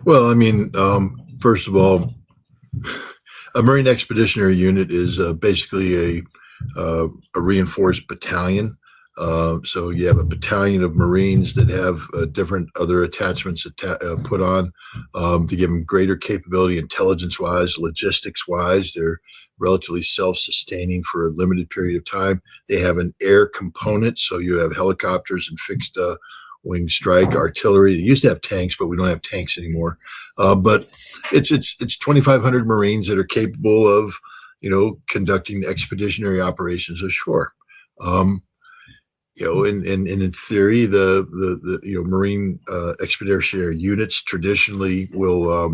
Well, I mean, first of all, a Marine Expeditionary Unit is basically a reinforced battalion. So you have a battalion of Marines that have different other attachments put on to give them greater capability, intelligence-wise, logistics-wise. They're relatively self-sustaining for a limited period of time. They have an air component, so you have helicopters and fixed wing strike artillery. They used to have tanks, but we don't have tanks anymore. But it's 2,500 Marines that are capable of conducting expeditionary operations ashore. Um, and in theory, the Marine expeditionary units traditionally will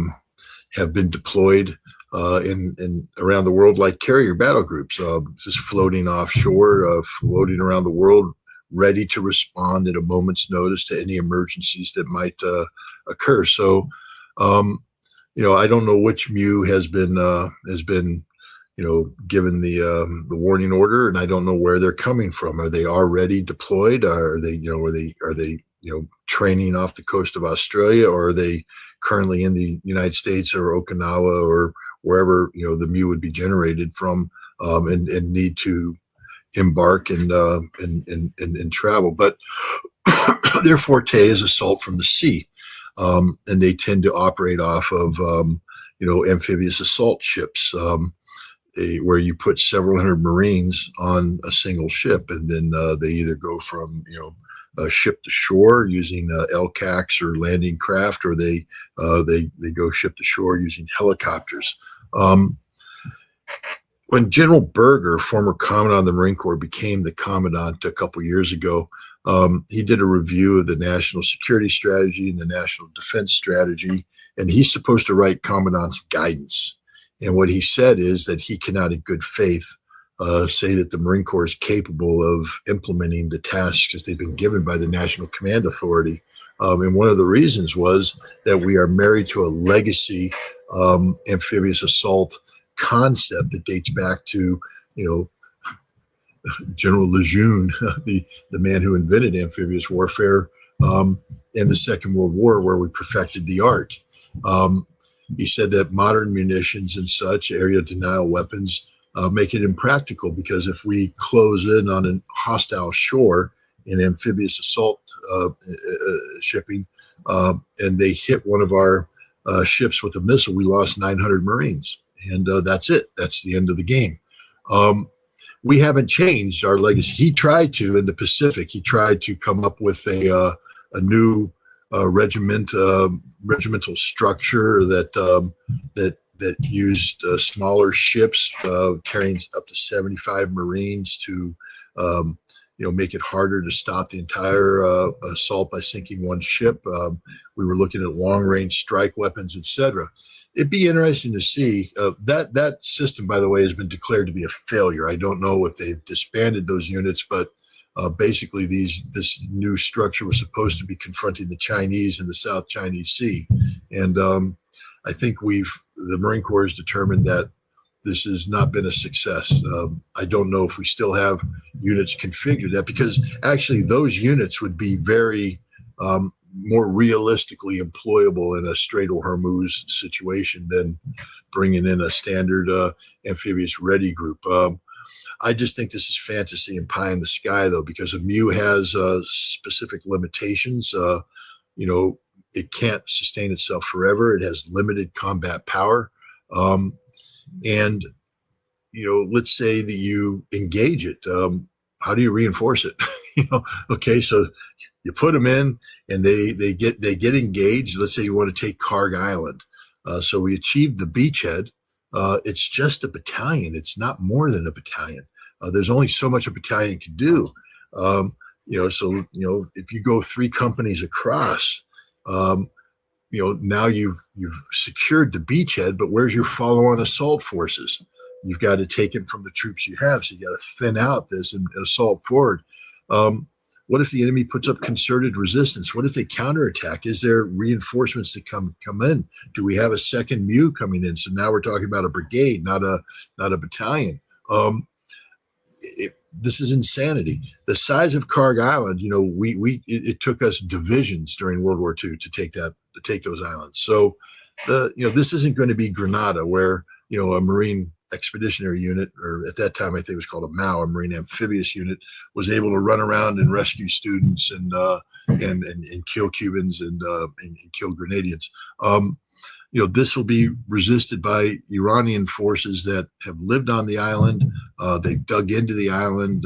have been deployed in around the world like carrier battle groups, just floating offshore, floating around the world, ready to respond at a moment's notice to any emergencies that might occur. So, I don't know which MEU has been given the warning order, and I don't know where they're coming from. Are they already deployed? Are they, training off the coast of Australia, or are they currently in the United States or Okinawa or wherever the MEU would be generated from, and need to embark and travel? But their forte is assault from the sea, and they tend to operate off of amphibious assault ships. Where you put several hundred Marines on a single ship, and then they either go from ship to shore using LCACs or landing craft, or they go ship to shore using helicopters. When General Berger, former commandant of the Marine Corps, became the commandant a couple years ago, he did a review of the national security strategy and the national defense strategy, and he's supposed to write commandant's guidance. And what he said is that he cannot, in good faith, say that the Marine Corps is capable of implementing the tasks that they've been given by the National Command Authority. And one of the reasons was that we are married to a legacy amphibious assault concept that dates back to, General Lejeune, the man who invented amphibious warfare in the Second World War, where we perfected the art. He said that modern munitions and such, area denial weapons, make it impractical, because if we close in on a hostile shore in amphibious assault shipping, and they hit one of our ships with a missile, we lost 900 Marines. And that's it. That's the end of the game. We haven't changed our legacy. He tried to, in the Pacific, he tried to come up with a new regimental structure that used smaller ships carrying up to 75 Marines to make it harder to stop the entire assault by sinking one ship. We were looking at long range strike weapons, etc. It'd be interesting to see that system, by the way, has been declared to be a failure. I don't know if they've disbanded those units, but basically this new structure was supposed to be confronting the Chinese in the South Chinese Sea. And I think the Marine Corps has determined that this has not been a success. I don't know if we still have units configured that, because actually those units would be very more realistically employable in a Strait of Hormuz situation than bringing in a standard amphibious ready group. I just think this is fantasy and pie in the sky, though, because a MEU has specific limitations. It can't sustain itself forever. It has limited combat power. And let's say that you engage it. How do you reinforce it? Okay, so you put them in, and they get engaged. Let's say you want to take Karg Island. So we achieved the beachhead. It's just a battalion. It's not more than a battalion. There's only so much a battalion can do. So if you go 3 companies across, now you've secured the beachhead, but where's your follow-on assault forces? You've got to take it from the troops you have, so you got to thin out this and assault forward. What if the enemy puts up concerted resistance? What if they counterattack? Is there reinforcements that come in? Do we have a second MEU coming in? So now we're talking about a brigade, not a battalion. This is insanity. The size of Karg Island, it took us divisions during World War II to take that to take those islands. So this isn't going to be Grenada, where a Marine Expeditionary Unit, or at that time I think it was called a MAU, a Marine Amphibious Unit, was able to run around and rescue students and kill Cubans and kill Grenadians. This will be resisted by Iranian forces that have lived on the island. They've dug into the island.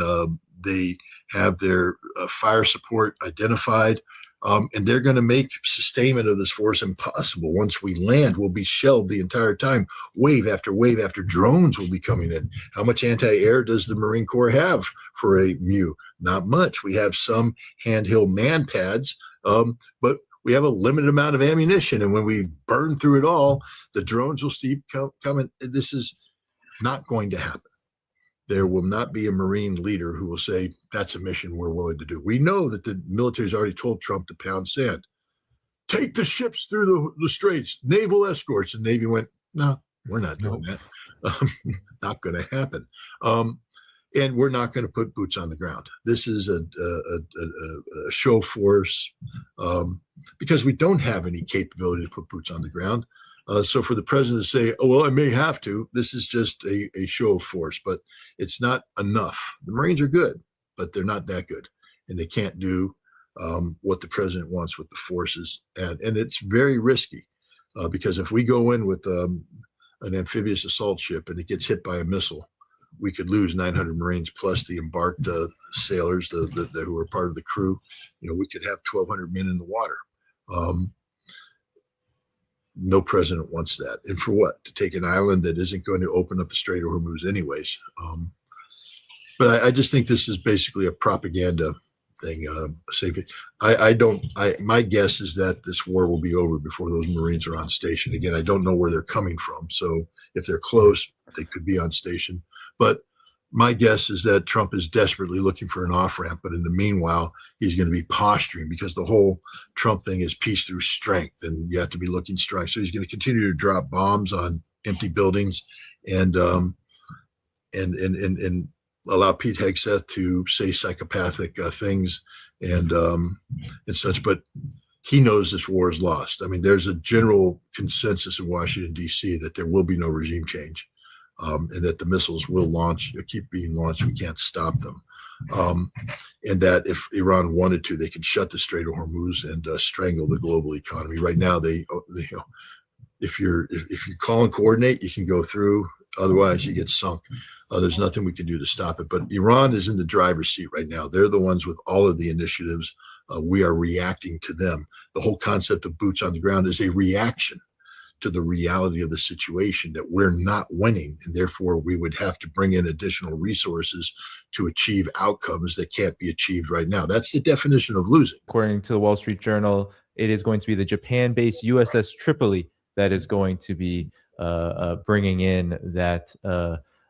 They have their fire support identified. And they're going to make sustainment of this force impossible. Once we land, we'll be shelled the entire time. Wave after drones will be coming in. How much anti-air does the Marine Corps have for a MU? Not much. We have some handheld man pads, but we have a limited amount of ammunition. And when we burn through it all, the drones will keep coming. This is not going to happen. There will not be a Marine leader who will say, that's a mission we're willing to do. We know that the military's already told Trump to pound sand. Take the ships through the straits, naval escorts. And Navy went, no, we're not doing that. Not going to happen. And we're not going to put boots on the ground. This is a show force because we don't have any capability to put boots on the ground. So for the president to say, oh, well, I may have to, this is just a show of force, but it's not enough. The Marines are good, but they're not that good. And they can't do what the president wants with the forces. And it's very risky because if we go in with an amphibious assault ship and it gets hit by a missile, we could lose 900 Marines plus the embarked sailors who are part of the crew. We could have 1,200 men in the water. No president wants that. And for what? To take an island that isn't going to open up the Strait of Hormuz anyways. But I just think this is basically a propaganda thing. My guess is that this war will be over before those Marines are on station. Again, I don't know where they're coming from. So if they're close, they could be on station. But my guess is that Trump is desperately looking for an off-ramp, but in the meanwhile, he's going to be posturing because the whole Trump thing is peace through strength, and you have to be looking strong. So he's going to continue to drop bombs on empty buildings and allow Pete Hegseth to say psychopathic things and such. But he knows this war is lost. I mean, there's a general consensus in Washington, D.C. that there will be no regime change. And that the missiles will keep being launched. We can't stop them. And that if Iran wanted to, they could shut the Strait of Hormuz and strangle the global economy. Right now, if you call and coordinate, you can go through. Otherwise, you get sunk. There's nothing we can do to stop it. But Iran is in the driver's seat right now. They're the ones with all of the initiatives. We are reacting to them. The whole concept of boots on the ground is a reaction to the reality of the situation, that we're not winning, and therefore we would have to bring in additional resources to achieve outcomes that can't be achieved right now. That's the definition of losing. According to the Wall Street Journal, it is going to be the Japan-based USS Tripoli that is going to be bringing in that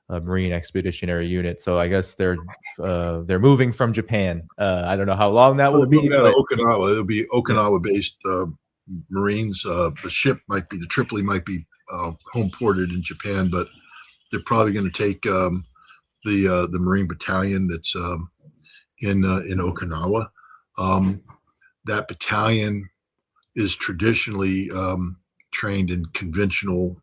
Marine Expeditionary Unit. So I guess they're moving from Japan. I don't know how long that will be. But Okinawa. It'll be Okinawa-based Marines. The Tripoli might be home ported in Japan, but they're probably going to take the Marine battalion that's in Okinawa. That battalion is traditionally trained in conventional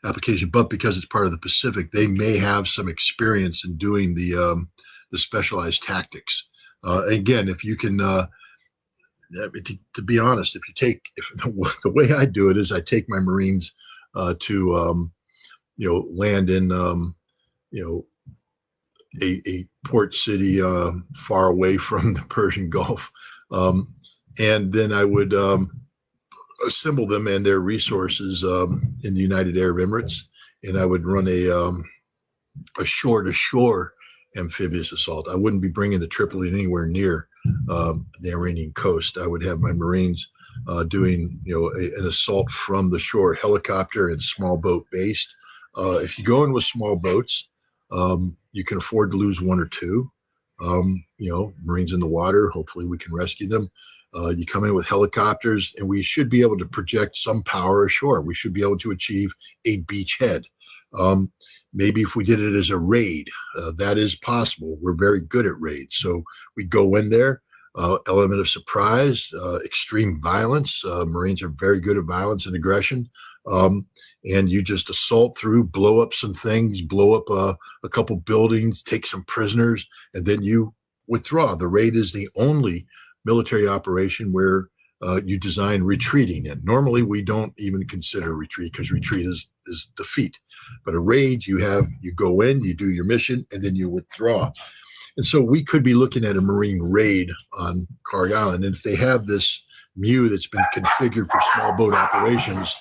application, but because it's part of the Pacific, they may have some experience in doing the specialized tactics. Again, if you can. To be honest, the way I do it is I take my Marines to land in a port city far away from the Persian Gulf, and then I would assemble them and their resources in the United Arab Emirates, and I would run a shore-to-shore amphibious assault. I wouldn't be bringing the Tripoli anywhere near the Iranian coast. I would have my Marines doing an assault from the shore, helicopter and small boat based. If you go in with small boats, you can afford to lose one or two. Marines in the water, hopefully we can rescue them. You come in with helicopters, and we should be able to project some power ashore. We should be able to achieve a beachhead. Maybe if we did it as a raid, that is possible. We're very good at raids. So we go in there. element of surprise, extreme violence. Marines are very good at violence and aggression. And you just assault through, blow up some things, blow up a couple buildings, take some prisoners, and then you withdraw. The raid is the only military operation where you design retreating. And normally we don't even consider retreat because retreat is defeat. But a raid, you go in, you do your mission, and then you withdraw. And so we could be looking at a Marine raid on Carg Island. And if they have this MEU that's been configured for small boat operations,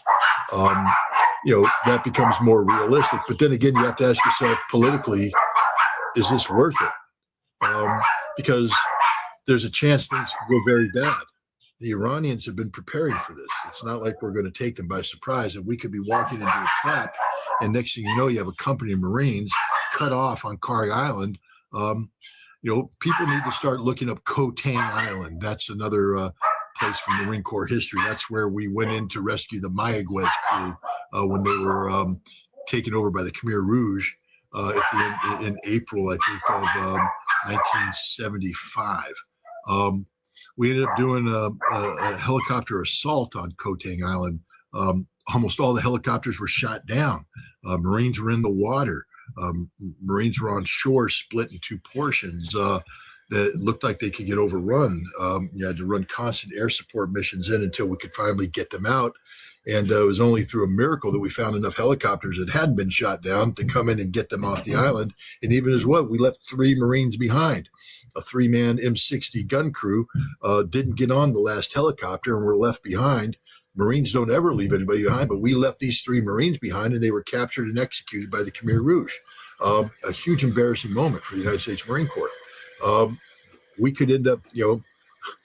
that becomes more realistic. But then again, you have to ask yourself politically, is this worth it? Because there's a chance things could go very bad. The Iranians have been preparing for this. It's not like we're going to take them by surprise, and we could be walking into a trap, and next thing you know, you have a company of Marines cut off on Carg Island. People need to start looking up Koh Tang Island. That's another place from Marine Corps history. That's where we went in to rescue the Mayaguez crew when they were taken over by the Khmer Rouge in April, I think, of 1975. We ended up doing a helicopter assault on Koh Tang Island. Almost all the helicopters were shot down. Marines were in the water. Marines were on shore, split in two portions that looked like they could get overrun. You had to run constant air support missions in until we could finally get them out. And it was only through a miracle that we found enough helicopters that hadn't been shot down to come in and get them off the island. And even as well, we left 3 Marines behind. A 3-man M60 gun crew didn't get on the last helicopter and were left behind. Marines don't ever leave anybody behind, but we left these 3 Marines behind, and they were captured and executed by the Khmer Rouge. A huge embarrassing moment for the United States Marine Corps. We could end up,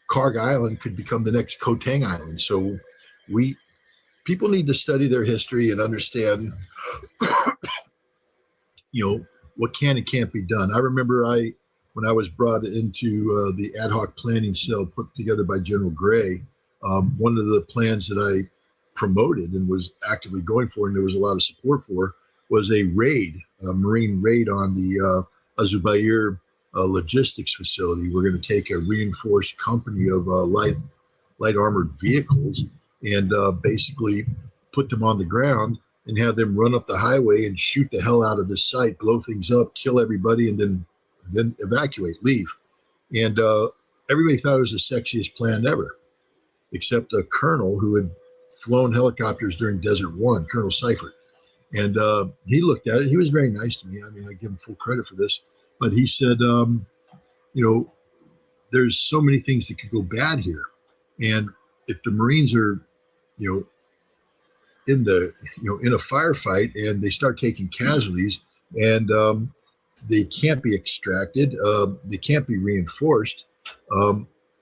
Carg Island could become the next Koh Tang Island. So people need to study their history and understand, what can and can't be done. I remember when I was brought into the ad hoc planning cell put together by General Gray, one of the plans that I promoted and was actively going for, and there was a lot of support for, was a Marine raid on the Azubair logistics facility. We're going to take a reinforced company of light armored vehicles and basically put them on the ground and have them run up the highway and shoot the hell out of this site, blow things up, kill everybody, and then evacuate, leave. And everybody thought it was the sexiest plan ever, except a colonel who had flown helicopters during Desert One, Colonel Seifert. And he looked at it. He was very nice to me. I mean, I give him full credit for this. But he said, there's so many things that could go bad here. And if the Marines are, in a firefight and they start taking casualties and they can't be extracted, they can't be reinforced,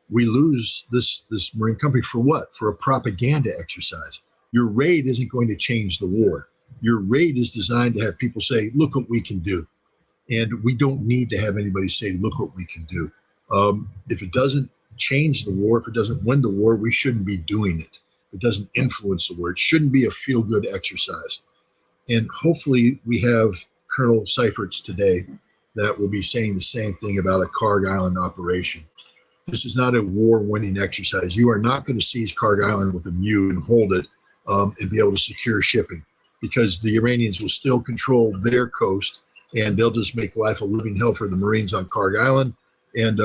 we lose this Marine company for what? For a propaganda exercise. Your raid isn't going to change the war. Your raid is designed to have people say, look what we can do. And we don't need to have anybody say, look what we can do. If it doesn't change the war, if it doesn't win the war, we shouldn't be doing it. If it doesn't influence the war, it shouldn't be a feel-good exercise. And hopefully we have Colonel Seiferts today that will be saying the same thing about a Carg Island operation. This is not a war-winning exercise. You are not going to seize Carg Island with a MEU and hold it and be able to secure shipping, because the Iranians will still control their coast, and they'll just make life a living hell for the Marines on Carg Island, and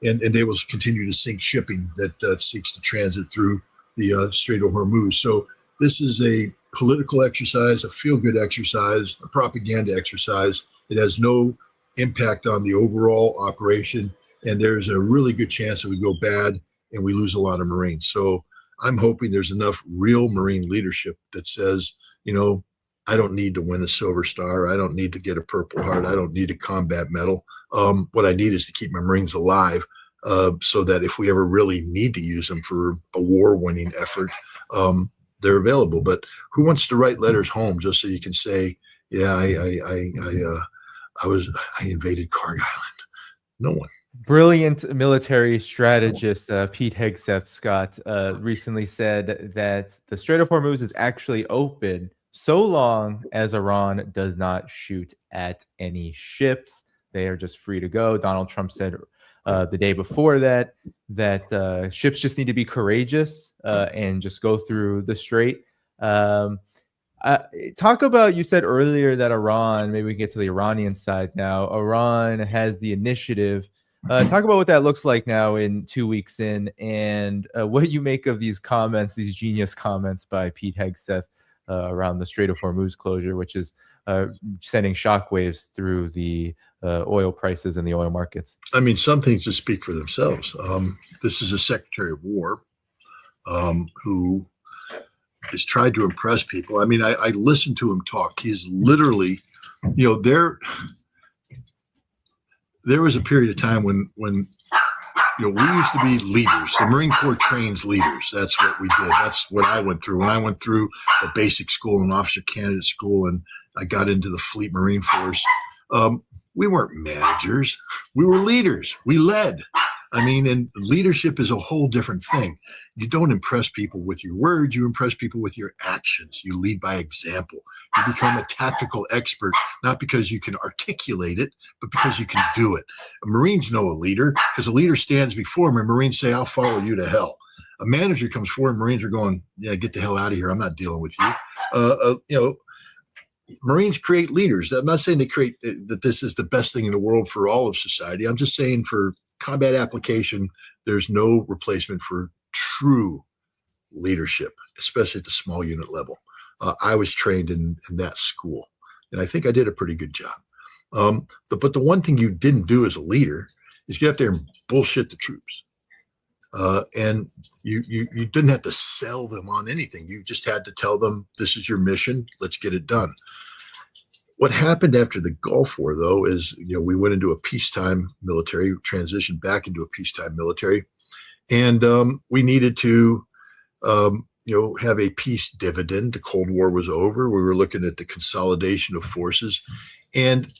they will continue to sink shipping that seeks to transit through the Strait of Hormuz. So this is a political exercise, a feel-good exercise, a propaganda exercise. It has no impact on the overall operation, and there's a really good chance that we go bad and we lose a lot of Marines. So I'm hoping there's enough real Marine leadership that says, I don't need to win a Silver Star. I don't need to get a Purple Heart. I don't need a combat medal. What I need is to keep my Marines alive so that if we ever really need to use them for a war-winning effort, they're available. But who wants to write letters home just so you can say, yeah, I invaded Carg Island? No one. Brilliant military strategist Pete Hegseth Scott recently said that the Strait of Hormuz is actually open so long as Iran does not shoot at any ships. They are just free to go. Donald Trump said the day before that ships just need to be courageous and just go through the strait. Talk about, you said earlier that Iran, maybe we can get to the Iranian side now. Iran has the initiative. Talk about what that looks like now in 2 weeks in, and what you make of these comments, these genius comments by Pete Hegseth around the Strait of Hormuz closure, which is sending shockwaves through the oil prices and the oil markets. I mean, some things just speak for themselves. This is a Secretary of War who has tried to impress people. I mean, I listened to him talk. He's literally, there was a period of time when we used to be leaders. The Marine Corps trains leaders. That's what we did. That's what I went through. When I went through a basic school and officer candidate school, and I got into the Fleet Marine Force, we weren't managers. We were leaders. We led. I mean, and leadership is a whole different thing. You don't impress people with your words. You impress people with your actions. You lead by example. You become a tactical expert, not because you can articulate it, but because you can do it. Marines know a leader because a leader stands before them, and Marines say, I'll follow you to hell. A manager comes forward, and Marines are going, yeah, get the hell out of here. I'm not dealing with you. Marines create leaders. I'm not saying they create that this is the best thing in the world for all of society. I'm just saying for combat application, there's no replacement for true leadership, especially at the small unit level. I was trained in that school, and I think I did a pretty good job. But the one thing you didn't do as a leader is get up there and bullshit the troops. And you didn't have to sell them on anything. You just had to tell them, this is your mission. Let's get it done. What happened after the Gulf War, though, is, we went into a peacetime military, transitioned back into a peacetime military, and we needed to, have a peace dividend. The Cold War was over. We were looking at the consolidation of forces, and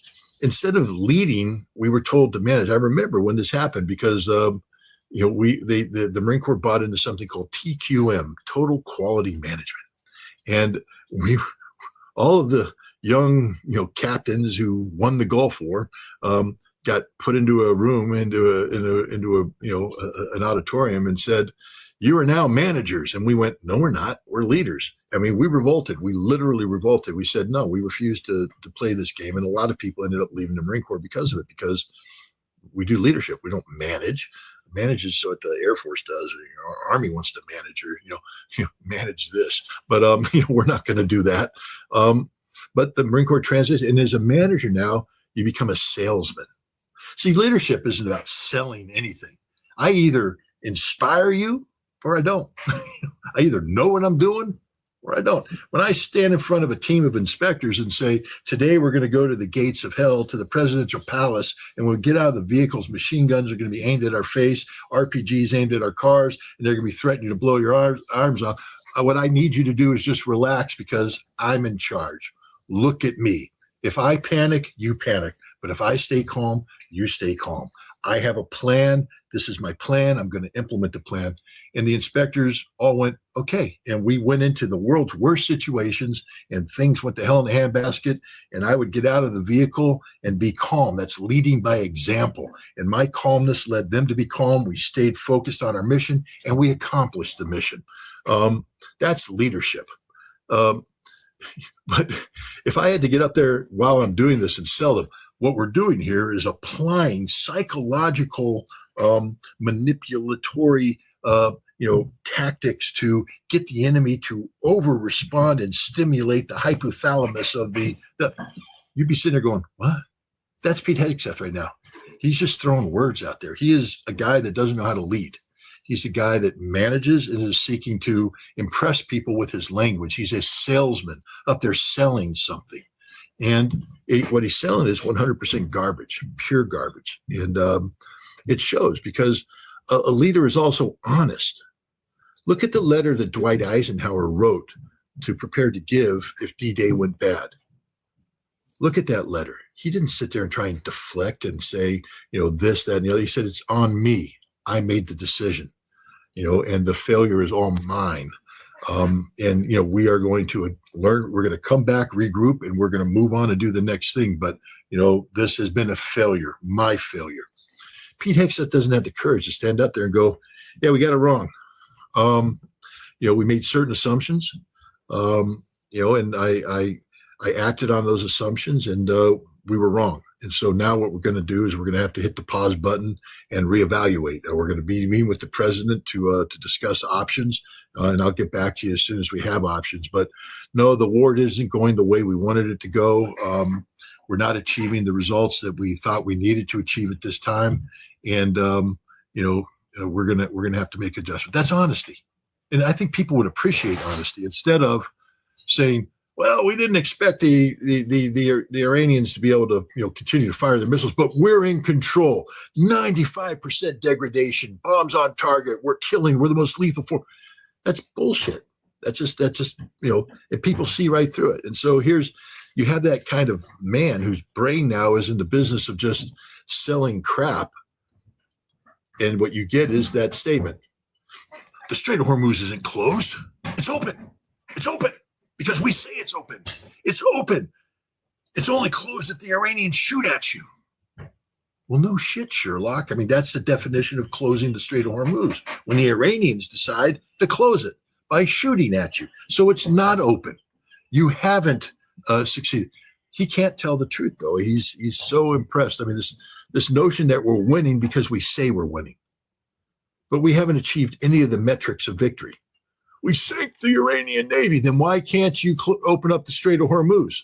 instead of leading, we were told to manage. I remember when this happened because the Marine Corps bought into something called TQM, Total Quality Management, and all of the young, captains who won the Gulf War got put into a room, into an auditorium, and said, "You are now managers." And we went, "No, we're not. We're leaders." I mean, we revolted. We literally revolted. We said, "No, we refuse to play this game." And a lot of people ended up leaving the Marine Corps because of it, because we do leadership. We don't manage. Manages what the Air Force does. Our Army wants to manage, or manage this, but we're not going to do that. But the Marine Corps transition, and as a manager now, you become a salesman. See, leadership isn't about selling anything. I either inspire you or I don't. I either know what I'm doing or I don't. When I stand in front of a team of inspectors and say, today we're going to go to the gates of hell, to the presidential palace, and we'll get out of the vehicles, machine guns are going to be aimed at our face, RPGs aimed at our cars, and they're going to be threatening to blow your arms off. What I need you to do is just relax, because I'm in charge. Look at me. If I panic, you panic. But if I stay calm, you stay calm. I have a plan. This is my plan. I'm going to implement the plan. And the inspectors all went, okay. And we went into the world's worst situations, and things went to hell in a handbasket. And I would get out of the vehicle and be calm. That's leading by example. And my calmness led them to be calm. We stayed focused on our mission, and we accomplished the mission. That's leadership. But if I had to get up there while I'm doing this and sell them, what we're doing here is applying psychological, manipulatory, tactics to get the enemy to over-respond and stimulate the hypothalamus of the. You'd be sitting there going, what? That's Pete Hegseth right now. He's just throwing words out there. He is a guy that doesn't know how to lead. He's a guy that manages and is seeking to impress people with his language. He's a salesman up there selling something. And what he's selling is 100% garbage, pure garbage. And it shows, because a leader is also honest. Look at the letter that Dwight Eisenhower wrote to prepare to give if D-Day went bad. Look at that letter. He didn't sit there and try and deflect and say, this, that, and the other. He said, it's on me. I made the decision, and the failure is all mine. We are going to learn, we're going to come back, regroup, and we're going to move on and do the next thing. But, this has been a failure, my failure. Pete Hegseth doesn't have the courage to stand up there and go, yeah, we got it wrong. We made certain assumptions, and I acted on those assumptions, and we were wrong. And so now what we're going to do is we're going to have to hit the pause button and reevaluate. We're going to be meeting with the president to discuss options, and I'll get back to you as soon as we have options. But no, the war isn't going the way we wanted it to go. We're not achieving the results that we thought we needed to achieve at this time, and we're gonna have to make adjustments. That's honesty, and I think people would appreciate honesty instead of saying, well, we didn't expect the Iranians to be able to continue to fire their missiles, but we're in control. 95% degradation, bombs on target. We're the most lethal force. That's bullshit. That's just and people see right through it. And so you have that kind of man whose brain now is in the business of just selling crap. And what you get is that statement. The Strait of Hormuz isn't closed. It's open. It's open. Because we say it's open. It's open. It's only closed if the Iranians shoot at you. Well, no shit, Sherlock. I mean, that's the definition of closing the Strait of Hormuz, when the Iranians decide to close it by shooting at you. So it's not open. You haven't succeeded. He can't tell the truth, though. He's so impressed. I mean, this notion that we're winning because we say we're winning. But we haven't achieved any of the metrics of victory. We sank the Iranian Navy. Then why can't you open up the Strait of Hormuz?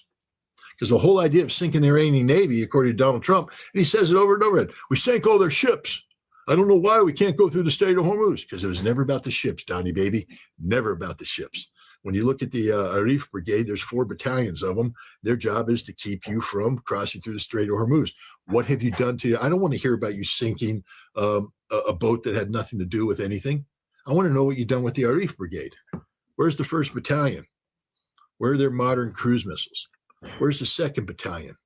Because the whole idea of sinking the Iranian Navy, according to Donald Trump, and he says it over and over again, we sank all their ships. I don't know why we can't go through the Strait of Hormuz, because it was never about the ships, Donnie baby, never about the ships. When you look at the Arif Brigade, there's 4 battalions of them. Their job is to keep you from crossing through the Strait of Hormuz. What have you done to you? I don't want to hear about you sinking a boat that had nothing to do with anything. I want to know what you've done with the Arif Brigade. Where's the 1st Battalion? Where are their modern cruise missiles? Where's the 2nd Battalion?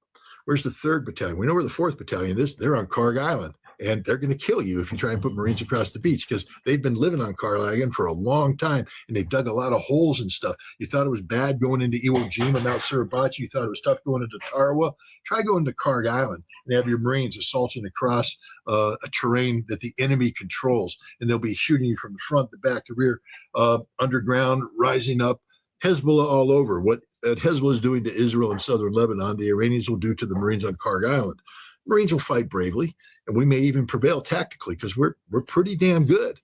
Where's the 3rd Battalion? We know where the 4th Battalion is. They're on Karg Island, and they're going to kill you if you try and put Marines across the beach, because they've been living on Karg Island for a long time, and they've dug a lot of holes and stuff. You thought it was bad going into Iwo Jima, Mount Suribachi. You thought it was tough going into Tarawa. Try going to Karg Island and have your Marines assaulting across a terrain that the enemy controls, and they'll be shooting you from the front, the back, the rear, underground, rising up. Hezbollah all over. What Hezbollah is doing to Israel and southern Lebanon, the Iranians will do to the Marines on Karg Island. Marines will fight bravely, and we may even prevail tactically because we're pretty damn good.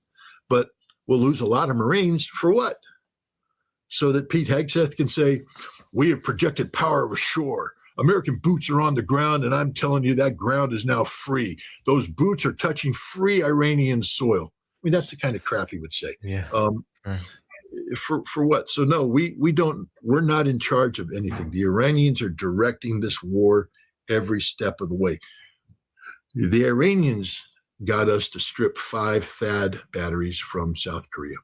But we'll lose a lot of Marines for what? So that Pete Hegseth can say, we have projected power ashore. American boots are on the ground, and I'm telling you that ground is now free. Those boots are touching free Iranian soil. I mean, that's the kind of crap he would say. Yeah. Right. For what? So no, we're not in charge of anything. The Iranians are directing this war every step of the way. The Iranians got us to strip 5 THAAD batteries from South Korea.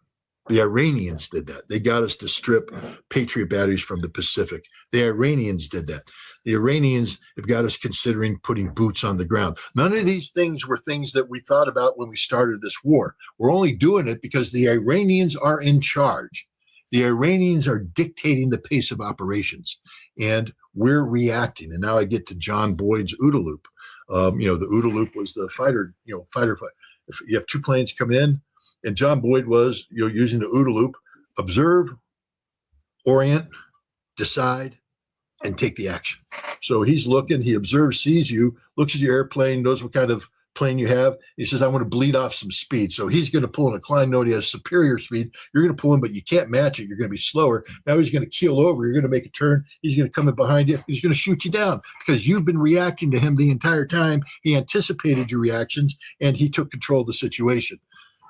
The Iranians did that. They got us to strip Patriot batteries from the Pacific. The Iranians did that. The Iranians have got us considering putting boots on the ground. None of these things were things that we thought about when we started this war. We're only doing it because the Iranians are in charge. The Iranians are dictating the pace of operations, and we're reacting. And now I get to John Boyd's OODA loop. The OODA loop was the fighter. If you have 2 planes come in, and John Boyd was using the OODA loop: observe, orient, decide, and take the action. So he's looking, he observes, sees you, looks at your airplane, knows what kind of plane you have. He says, I want to bleed off some speed. So he's going to pull in a Klein note. He has superior speed. You're going to pull in, but you can't match it. You're going to be slower. Now he's going to keel over. You're going to make a turn. He's going to come in behind you. He's going to shoot you down because you've been reacting to him the entire time. He anticipated your reactions, and he took control of the situation.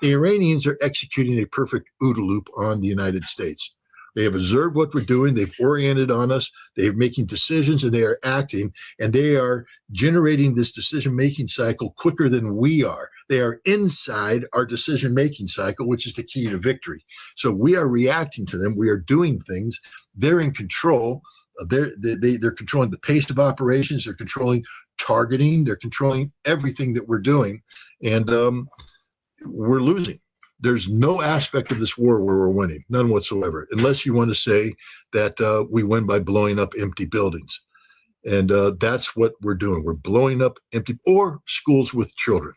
The Iranians are executing a perfect OODA loop on the United States. They have observed what we're doing. They've oriented on us. They're making decisions, and they are acting, and they are generating this decision-making cycle quicker than we are. They are inside our decision-making cycle, which is the key to victory. So we are reacting to them. We are doing things. They're in control. They're controlling the pace of operations. They're controlling targeting. They're controlling everything that we're doing, and we're losing. There's no aspect of this war where we're winning, none whatsoever, unless you want to say that we win by blowing up empty buildings. And that's what we're doing. We're blowing up empty, or schools with children.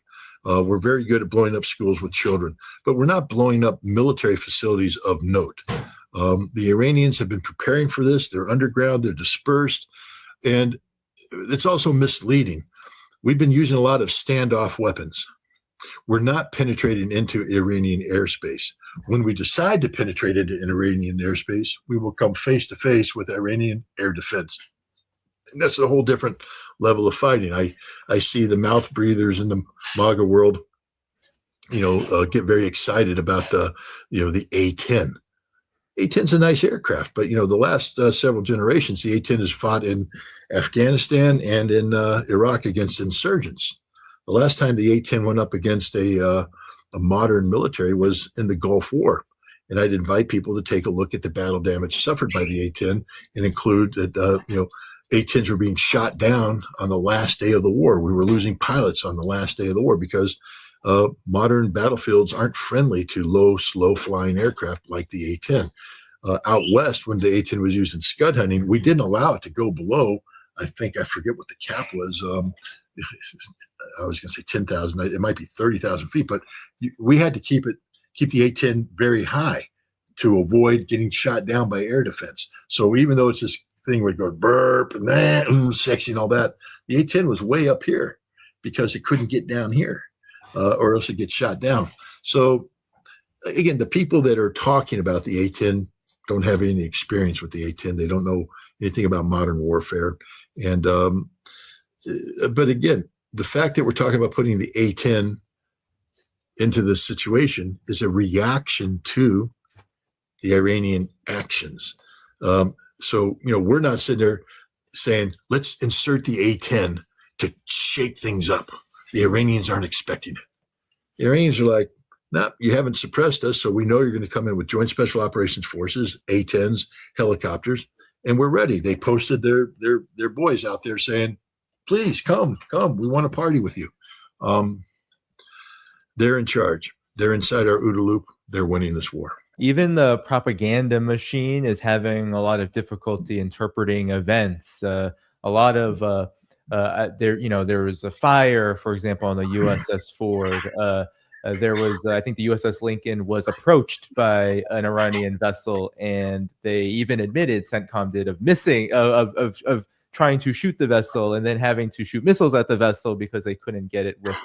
We're very good at blowing up schools with children, but we're not blowing up military facilities of note. The Iranians have been preparing for this. They're underground, they're dispersed, and it's also misleading. We've been using a lot of standoff weapons. We're not penetrating into Iranian airspace. When we decide to penetrate into Iranian airspace, we will come face to face with Iranian air defense. And that's a whole different level of fighting. I see the mouth breathers in the MAGA world, get very excited about the A-10. A-10 is a nice aircraft, but the last several generations, the A-10 has fought in Afghanistan and in Iraq against insurgents. The last time the A-10 went up against a modern military was in the Gulf War. And I'd invite people to take a look at the battle damage suffered by the A-10 and include that, A-10s were being shot down on the last day of the war. We were losing pilots on the last day of the war because modern battlefields aren't friendly to low, slow-flying aircraft like the A-10. Out west, when the A-10 was used in scud hunting, we didn't allow it to go below, I forget what the cap was, I was going to say 10,000. It might be 30,000 feet, but we had to keep the A-10 very high to avoid getting shot down by air defense. So even though it's this thing where it goes burp and sexy and all that, the A-10 was way up here because it couldn't get down here, or else it gets shot down. So again, the people that are talking about the A-10 don't have any experience with the A-10. They don't know anything about modern warfare. And but again, the fact that we're talking about putting the A-10 into this situation is a reaction to the Iranian actions. So, we're not sitting there saying, let's insert the A-10 to shake things up. The Iranians aren't expecting it. The Iranians are like, no, you haven't suppressed us, so we know you're going to come in with Joint Special Operations Forces, A-10s, helicopters, and we're ready. They posted their boys out there saying, please come, we want to party with you. They're in charge. They're inside our OODA loop. They're winning this war. Even the propaganda machine is having a lot of difficulty interpreting events. A lot of there was a fire, for example, on the USS Ford. There was, I think, the USS Lincoln was approached by an Iranian vessel, and they even admitted, CENTCOM did, of missing of trying to shoot the vessel and then having to shoot missiles at the vessel because they couldn't get it with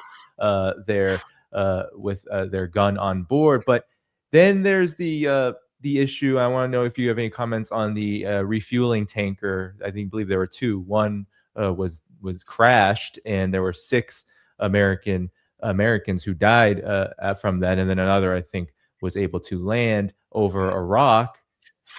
their gun on board. But then there's the issue. I want to know if you have any comments on the refueling tanker. I believe there were two. One was crashed, and there were 6 Americans who died from that, and then another, I think, was able to land over Iraq.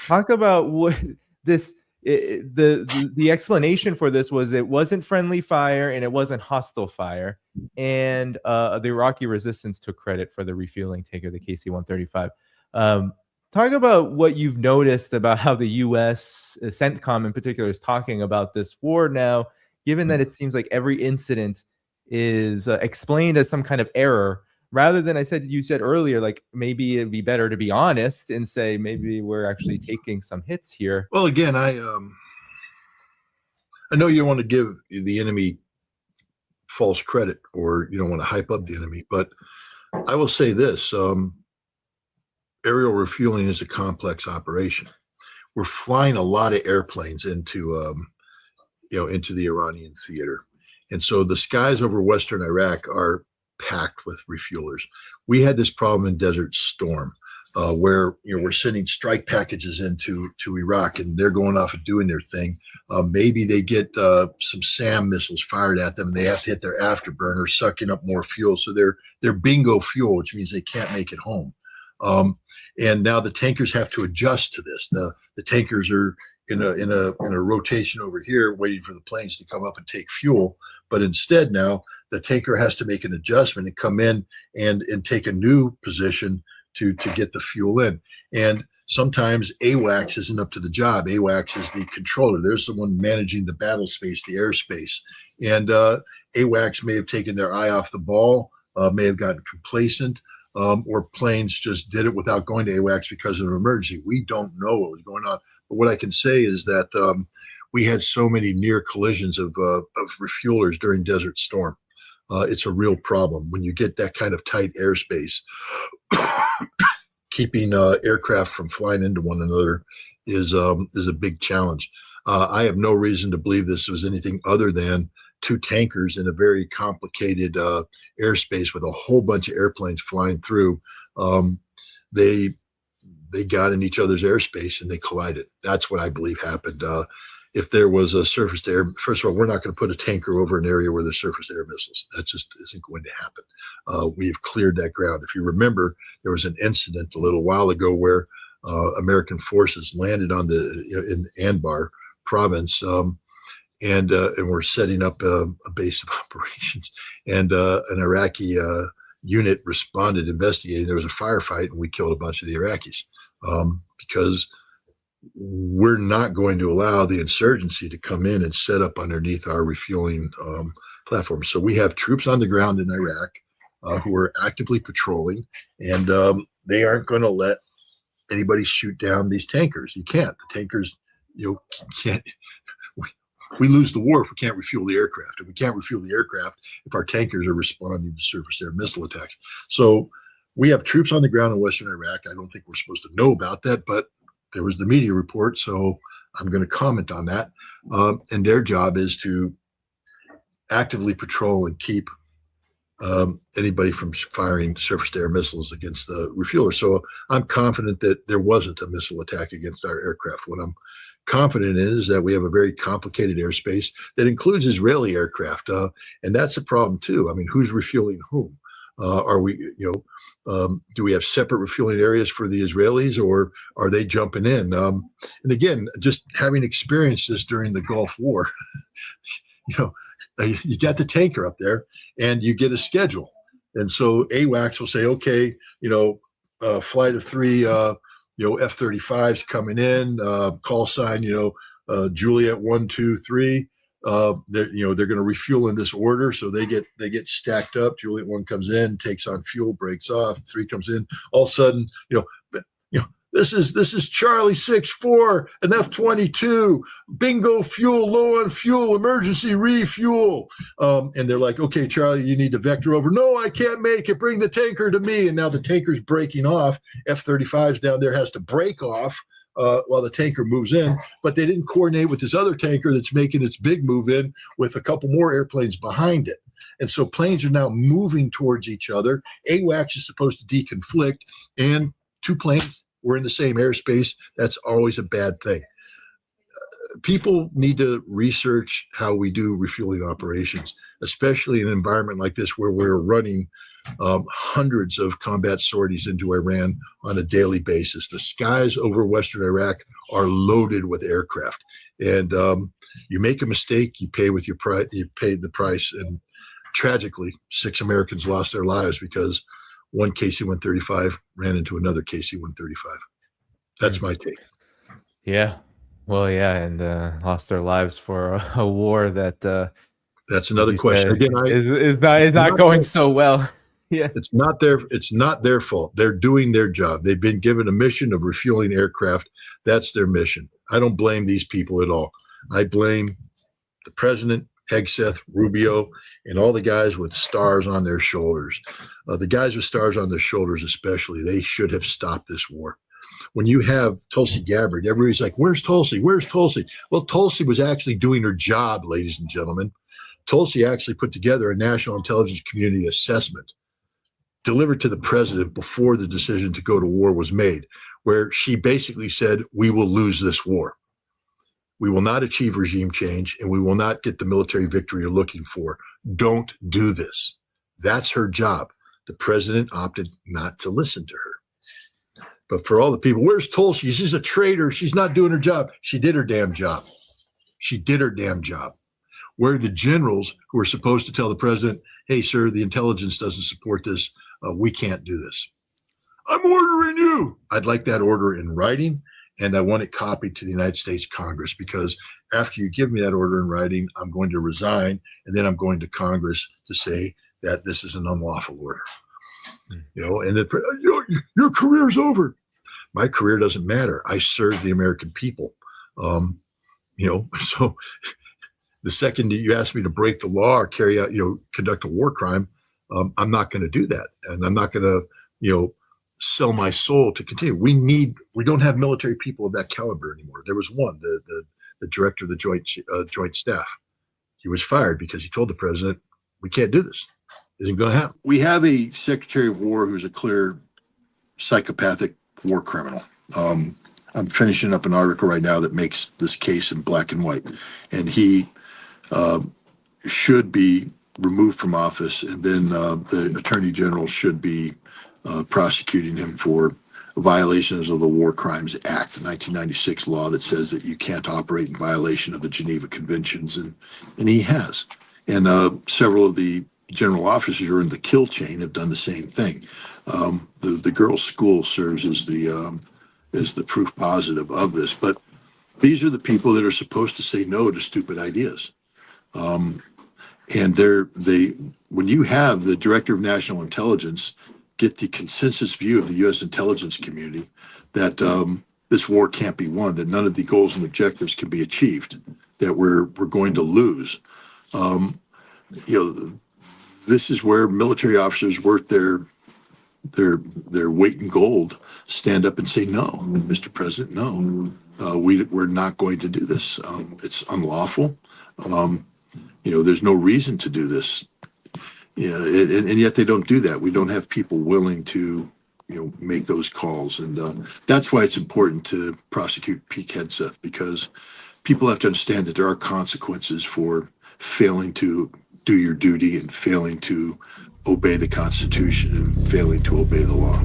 Talk about what this. The explanation for this was it wasn't friendly fire and it wasn't hostile fire, and the Iraqi resistance took credit for the refueling tanker, the KC-135. Talk about what you've noticed about how the U.S. CENTCOM in particular is talking about this war now, given that it seems like every incident is explained as some kind of error, rather than you said earlier, like maybe it'd be better to be honest and say maybe we're actually taking some hits here. Well, again, I know you don't want to give the enemy false credit, or you don't want to hype up the enemy, but I will say this: aerial refueling is a complex operation. We're flying a lot of airplanes into the Iranian theater. And so the skies over Western Iraq are packed with refuelers. We had this problem in Desert Storm, where we're sending strike packages into Iraq, and they're going off and doing their thing. Maybe they get some SAM missiles fired at them, and they have to hit their afterburner, sucking up more fuel. So they're bingo fuel, which means they can't make it home. And now the tankers have to adjust to this. The tankers are in a rotation over here, waiting for the planes to come up and take fuel. But instead now the tanker has to make an adjustment and come in and take a new position to get the fuel in. And sometimes AWACS isn't up to the job. AWACS is the controller. There's someone managing the battle space, the airspace. And AWACS may have taken their eye off the ball, may have gotten complacent, or planes just did it without going to AWACS because of an emergency. We don't know what was going on. But what I can say is that we had so many near collisions of refuelers during Desert Storm. it's a real problem. When you get that kind of tight airspace, keeping aircraft from flying into one another is a big challenge. I have no reason to believe this was anything other than two tankers in a very complicated airspace with a whole bunch of airplanes flying through. They got in each other's airspace and they collided. That's what I believe happened. If there was a surface to air, first of all, we're not going to put a tanker over an area where there's surface to air missiles. That just isn't going to happen. We've cleared that ground. If you remember, there was an incident a little while ago where American forces landed in Anbar province, and we're setting up a base of operations. And an Iraqi unit responded, investigating. There was a firefight, and we killed a bunch of the Iraqis because we're not going to allow the insurgency to come in and set up underneath our refueling platform. So we have troops on the ground in Iraq who are actively patrolling, and they aren't going to let anybody shoot down these tankers. You can't. The tankers, can't. We lose the war if we can't refuel the aircraft, and we can't refuel the aircraft if our tankers are responding to surface air missile attacks. So we have troops on the ground in Western Iraq. I don't think we're supposed to know about that, but there was the media report, so I'm going to comment on that. And their job is to actively patrol and keep anybody from firing surface-to-air missiles against the refueler. So I'm confident that there wasn't a missile attack against our aircraft. What I'm confident in is that we have a very complicated airspace that includes Israeli aircraft, and that's a problem too. I mean, who's refueling whom? Are we, do we have separate refueling areas for the Israelis, or are they jumping in? And again, just having experienced this during the Gulf War, you got the tanker up there and you get a schedule. And so AWACS will say, okay, flight of 3, F-35s coming in, call sign, Juliet 1, 2, 3. They're going to refuel in this order, so they get stacked up. Juliet 1 comes in, takes on fuel, breaks off. 3 comes in. All of a sudden, this is Charlie 6-4, an F-22, bingo fuel, low on fuel, emergency refuel. And they're like, okay, Charlie, you need to vector over. No, I can't make it. Bring the tanker to me. And now the tanker's breaking off. F-35's down there has to break off while the tanker moves in, but they didn't coordinate with this other tanker that's making its big move in with a couple more airplanes behind it. And so planes are now moving towards each other. AWACS is supposed to deconflict, and two planes were in the same airspace. That's always a bad thing. People need to research how we do refueling operations, especially in an environment like this where we're running hundreds of combat sorties into Iran on a daily basis. The skies over Western Iraq are loaded with aircraft, and you make a mistake, you pay with your price. You pay the price, and tragically, 6 Americans lost their lives because one KC-135 ran into another KC-135. That's my take. Yeah. Well, yeah, and lost their lives for a war that that's another question. Again, is not going so well. Yeah, it's not their fault. They're doing their job. They've been given a mission of refueling aircraft. That's their mission. I don't blame these people at all. I blame the president, Hegseth, Rubio, and all the guys with stars on their shoulders. The guys with stars on their shoulders, especially, they should have stopped this war. When you have Tulsi Gabbard, everybody's like, where's Tulsi? Where's Tulsi? Well, Tulsi was actually doing her job, ladies and gentlemen. Tulsi actually put together a national intelligence community assessment delivered to the president before the decision to go to war was made, where she basically said, we will lose this war. We will not achieve regime change, and we will not get the military victory you're looking for. Don't do this. That's her job. The president opted not to listen to her. But for all the people, where's Tulsi? She's a traitor. She's not doing her job. She did her damn job. She did her damn job. Where are the generals who are supposed to tell the president, hey, sir, the intelligence doesn't support this. We can't do this. I'm ordering you. I'd like that order in writing, and I want it copied to the United States Congress, because after you give me that order in writing, I'm going to resign, and then I'm going to Congress to say that this is an unlawful order. And your career's over. My career doesn't matter. I serve the American people. So The second that you ask me to break the law or carry out, conduct a war crime, I'm not going to do that, and I'm not going to, sell my soul to continue. We don't have military people of that caliber anymore. There was one, the director of the Joint Staff. He was fired because he told the president, "We can't do this. It isn't going to happen." We have a Secretary of War who's a clear psychopathic war criminal. I'm finishing up an article right now that makes this case in black and white, and he should be removed from office, and then the Attorney General should be prosecuting him for violations of the War Crimes Act, the 1996 law that says that you can't operate in violation of the Geneva Conventions, and he has. And several of the general officers who are in the kill chain have done the same thing. The girls' school serves as the proof positive of this. But these are the people that are supposed to say no to stupid ideas. And when you have the Director of National Intelligence get the consensus view of the U.S. intelligence community that this war can't be won, that none of the goals and objectives can be achieved, that we're going to lose. This is where military officers worth their weight in gold stand up and say, "No, Mr. President, no, we're not going to do this. It's unlawful. There's no reason to do this." And yet they don't do that. We don't have people willing to, make those calls. And that's why it's important to prosecute Pete Hegseth, because people have to understand that there are consequences for failing to do your duty and failing to obey the Constitution and failing to obey the law.